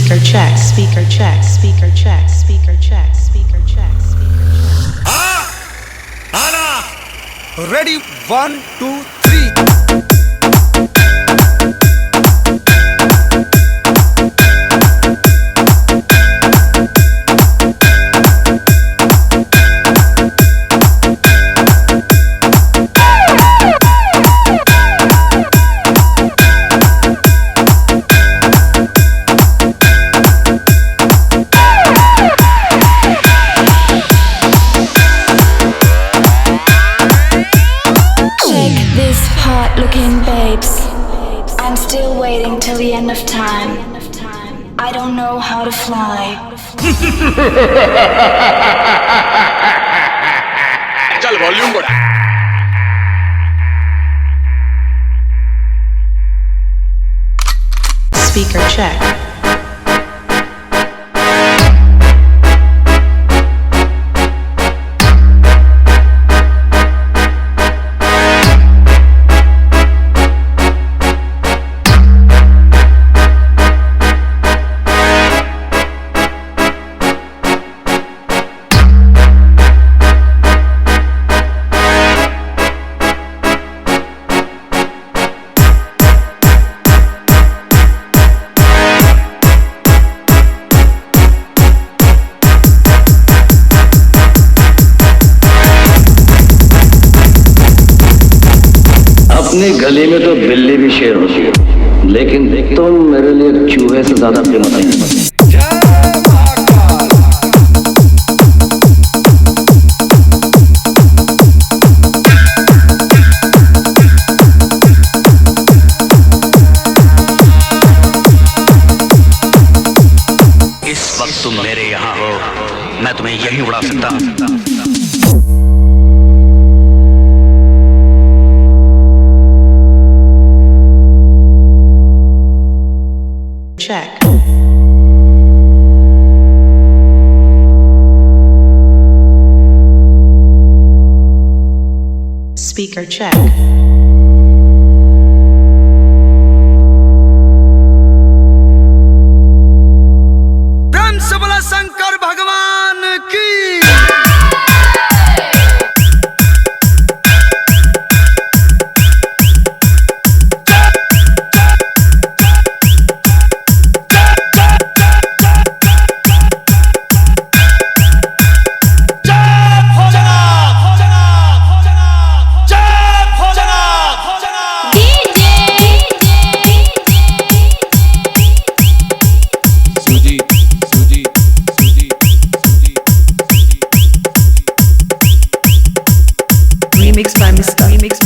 Speaker check, speaker check, speaker check, speaker check, speaker check, speaker check. Anna! Ready? 1, 2, 3. Looking babes, I'm still waiting till the end of time. I don't know how to fly. चल volume बढ़ा. Speaker check. अपने गले में तो बिल्ली भी शेर होती है, लेकिन तुम मेरे लिए चूहे से ज्यादा कीमत नहीं। इस वक्त तुम मेरे यहाँ हो, मैं तुम्हें यहीं उड़ा सकता हूँ। Check. Speaker check. प्रेम से बोला शंकर भगवान की. Remix by Mr.